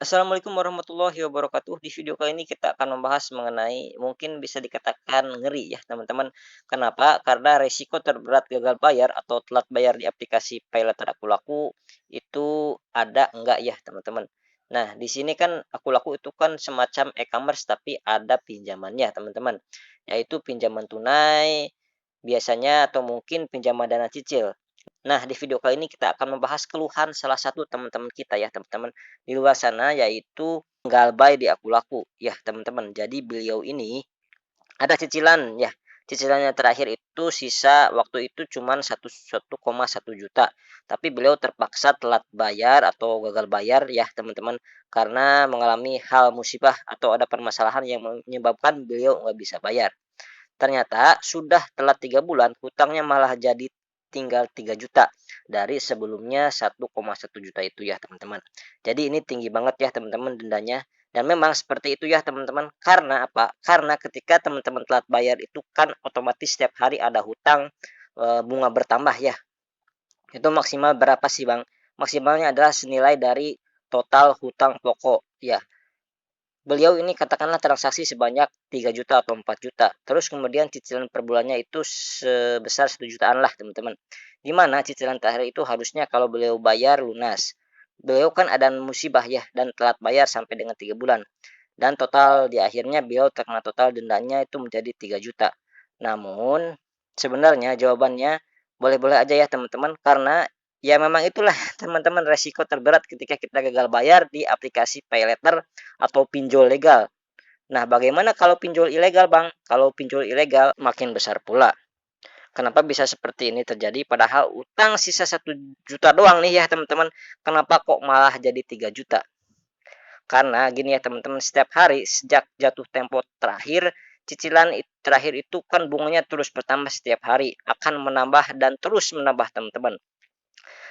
Assalamualaikum warahmatullahi wabarakatuh. Di video kali ini kita akan membahas mengenai mungkin bisa dikatakan ngeri ya teman-teman. Kenapa? Karena resiko terberat gagal bayar atau telat bayar di aplikasi paylater Aku Laku itu ada enggak ya teman-teman. Nah di sini kan Aku Laku itu kan semacam e-commerce tapi ada pinjamannya teman-teman. Yaitu pinjaman tunai biasanya atau mungkin pinjaman dana cicil. Nah, di video kali ini kita akan membahas keluhan salah satu teman-teman kita ya, teman-teman di luar sana, yaitu Galbay di Aku Laku ya, teman-teman. Jadi beliau ini ada cicilan ya. Cicilannya terakhir itu sisa waktu itu cuma 1,1 juta. Tapi beliau terpaksa telat bayar atau gagal bayar ya, teman-teman, karena mengalami hal musibah atau ada permasalahan yang menyebabkan beliau nggak bisa bayar. Ternyata sudah telat 3 bulan, hutangnya malah jadi tinggal 3 juta dari sebelumnya 1,1 juta itu ya teman-teman. Jadi ini tinggi banget ya teman-teman dendanya. Dan memang seperti itu ya teman-teman. Karena apa? Karena ketika teman-teman telat bayar itu kan otomatis setiap hari ada hutang, bunga bertambah ya. Itu maksimal berapa sih Bang? Maksimalnya adalah senilai dari total hutang pokok ya. Beliau ini katakanlah transaksi sebanyak 3 juta atau 4 juta. Terus kemudian cicilan per bulannya itu sebesar 1 jutaan lah teman-teman. Dimana cicilan terakhir itu harusnya kalau beliau bayar lunas. Beliau kan ada musibah ya dan telat bayar sampai dengan 3 bulan. Dan total di akhirnya beliau terkena total dendanya itu menjadi 3 juta. Namun sebenarnya jawabannya boleh-boleh aja ya teman-teman, karena ya memang itulah teman-teman resiko terberat ketika kita gagal bayar di aplikasi paylater atau pinjol legal. Nah, bagaimana kalau pinjol ilegal, Bang? Kalau pinjol ilegal makin besar pula. Kenapa bisa seperti ini terjadi? Padahal utang sisa 1 juta doang nih ya teman-teman. Kenapa kok malah jadi 3 juta? Karena gini ya teman-teman, setiap hari sejak jatuh tempo terakhir, cicilan terakhir itu kan bunganya terus bertambah setiap hari, akan menambah dan terus menambah teman-teman.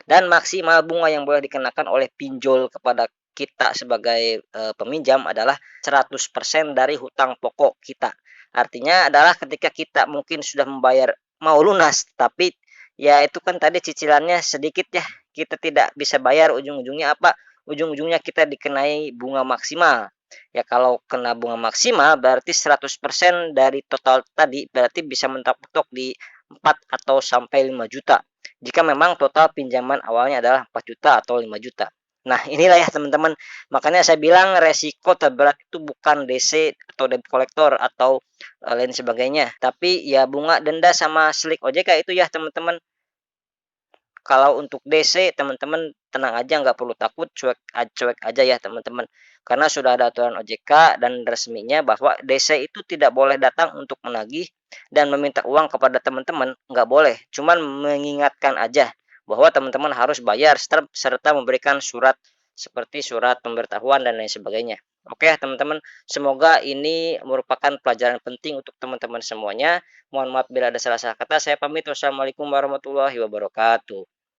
Dan maksimal bunga yang boleh dikenakan oleh pinjol kepada kita sebagai peminjam adalah 100% dari hutang pokok kita. Artinya adalah ketika kita mungkin sudah membayar mau lunas, tapi ya itu kan tadi cicilannya sedikit ya, kita tidak bisa bayar, ujung-ujungnya apa? Ujung-ujungnya kita dikenai bunga maksimal. Ya kalau kena bunga maksimal berarti 100% dari total tadi berarti bisa mentok-mentok di 4 atau sampai 5 juta. Jika memang total pinjaman awalnya adalah 4 juta atau 5 juta. Nah, inilah ya teman-teman. Makanya saya bilang resiko terberat itu bukan DC atau debt collector atau lain sebagainya. Tapi ya bunga denda sama slik OJK itu ya teman-teman. Kalau untuk DC teman-teman tenang aja, nggak perlu takut, cuek aja ya teman-teman. Karena sudah ada aturan OJK dan resminya bahwa DC itu tidak boleh datang untuk menagih dan meminta uang kepada teman-teman, nggak boleh. Cuman mengingatkan aja bahwa teman-teman harus bayar serta memberikan surat seperti surat pemberitahuan dan lain sebagainya. Oke ya teman-teman, semoga ini merupakan pelajaran penting untuk teman-teman semuanya. Mohon maaf bila ada salah-salah kata. Saya pamit. Wassalamualaikum warahmatullahi wabarakatuh.